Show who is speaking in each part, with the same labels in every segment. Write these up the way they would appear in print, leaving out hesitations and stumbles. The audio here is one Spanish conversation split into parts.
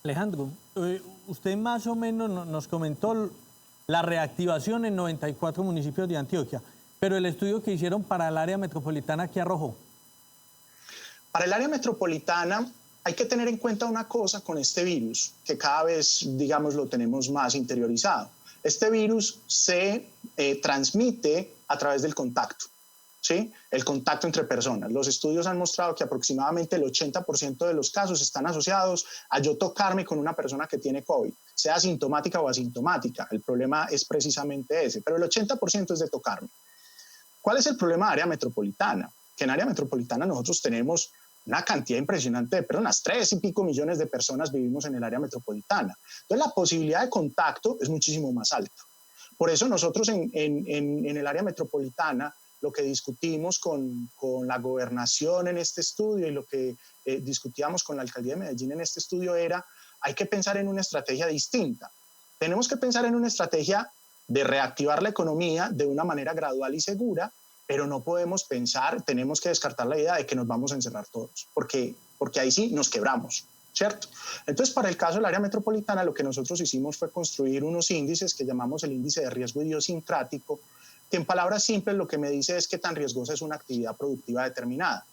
Speaker 1: Alejandro, usted más o menos nos comentó la reactivación en 94 municipios de Antioquia, pero el estudio que hicieron para el área metropolitana, ¿qué arrojó?
Speaker 2: Para el área metropolitana hay que tener en cuenta una cosa con este virus, que cada vez, digamos, lo tenemos más interiorizado. Este virus se transmite a través del contacto, ¿sí? El contacto entre personas. Los estudios han mostrado que aproximadamente el 80% de los casos están asociados a yo tocarme con una persona que tiene COVID, sea sintomática o asintomática. El problema es precisamente ese, pero el 80% es de tocarme. ¿Cuál es el problema de área metropolitana? Que en área metropolitana nosotros tenemos una cantidad impresionante de personas, 3 y pico millones de personas vivimos en el área metropolitana. Entonces la posibilidad de contacto es muchísimo más alta. Por eso nosotros en el área metropolitana lo que discutimos con la gobernación en este estudio y lo que discutíamos con la alcaldía de Medellín en este estudio era, hay que pensar en una estrategia distinta. Tenemos que pensar en una estrategia de reactivar la economía de una manera gradual y segura, pero no podemos pensar, tenemos que descartar la idea de que nos vamos a encerrar todos, porque ahí sí nos quebramos, ¿cierto? Entonces, para el caso del área metropolitana, lo que nosotros hicimos fue construir unos índices que llamamos el índice de riesgo idiosincrático, que en palabras simples lo que me dice es qué tan riesgosa es una actividad productiva determinada.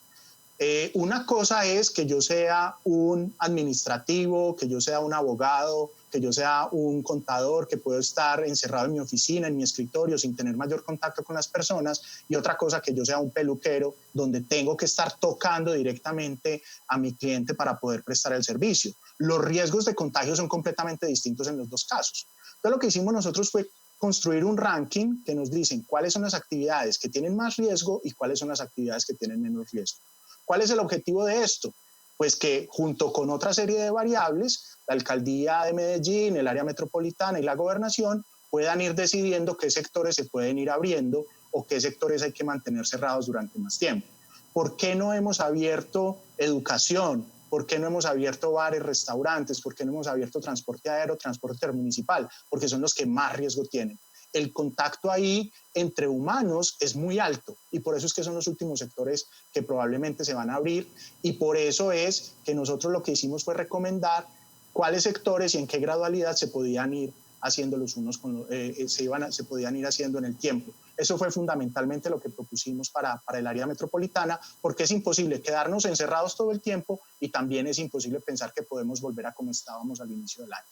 Speaker 2: Una cosa es que yo sea un administrativo, que yo sea un abogado, que yo sea un contador, que puedo estar encerrado en mi oficina, en mi escritorio, sin tener mayor contacto con las personas, y otra cosa que yo sea un peluquero, donde tengo que estar tocando directamente a mi cliente para poder prestar el servicio. Los riesgos de contagio son completamente distintos en los dos casos. Entonces lo que hicimos nosotros fue construir un ranking que nos dicen cuáles son las actividades que tienen más riesgo y cuáles son las actividades que tienen menos riesgo. ¿Cuál es el objetivo de esto? Pues que junto con otra serie de variables, la alcaldía de Medellín, el área metropolitana y la gobernación puedan ir decidiendo qué sectores se pueden ir abriendo o qué sectores hay que mantener cerrados durante más tiempo. ¿Por qué no hemos abierto educación? ¿Por qué no hemos abierto bares, restaurantes? ¿Por qué no hemos abierto transporte aéreo, transporte intermunicipal? Porque son los que más riesgo tienen. El contacto ahí entre humanos es muy alto y por eso es que son los últimos sectores que probablemente se van a abrir y por eso es que nosotros lo que hicimos fue recomendar cuáles sectores y en qué gradualidad se podían ir haciendo los unos con se podían ir haciendo en el tiempo. Eso fue fundamentalmente lo que propusimos para el área metropolitana, porque es imposible quedarnos encerrados todo el tiempo y también es imposible pensar que podemos volver a como estábamos al inicio del año.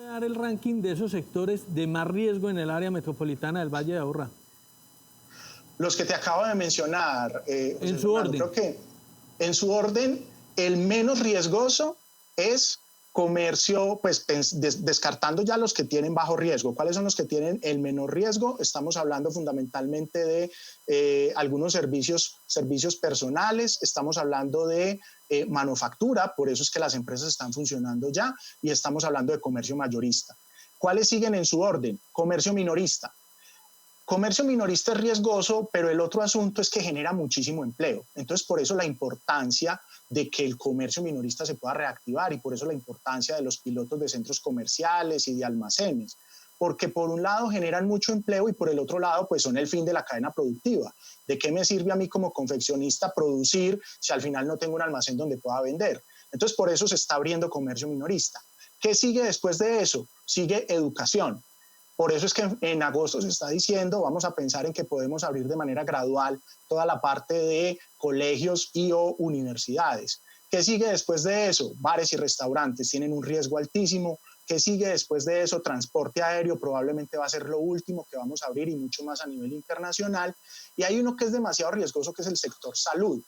Speaker 1: Dar el ranking de esos sectores de más riesgo en el área metropolitana del Valle de Aburrá.
Speaker 2: Los que te acabo de mencionar,
Speaker 1: en su orden.
Speaker 2: Creo que en su orden, el menos riesgoso es comercio, pues descartando ya los que tienen bajo riesgo. ¿Cuáles son los que tienen el menor riesgo? Estamos hablando fundamentalmente de algunos servicios personales, estamos hablando de manufactura, por eso es que las empresas están funcionando ya, y estamos hablando de comercio mayorista. ¿Cuáles siguen en su orden? Comercio minorista. Comercio minorista es riesgoso, pero el otro asunto es que genera muchísimo empleo. Entonces, por eso la importancia de que el comercio minorista se pueda reactivar y por eso la importancia de los pilotos de centros comerciales y de almacenes. Porque por un lado generan mucho empleo y por el otro lado pues son el fin de la cadena productiva. ¿De qué me sirve a mí como confeccionista producir si al final no tengo un almacén donde pueda vender? Entonces, por eso se está abriendo comercio minorista. ¿Qué sigue después de eso? Sigue educación. Por eso es que en agosto se está diciendo, vamos a pensar en que podemos abrir de manera gradual toda la parte de colegios y o universidades. ¿Qué sigue después de eso? Bares y restaurantes tienen un riesgo altísimo. ¿Qué sigue después de eso? Transporte aéreo probablemente va a ser lo último que vamos a abrir y mucho más a nivel internacional. Y hay uno que es demasiado riesgoso, que es el sector salud.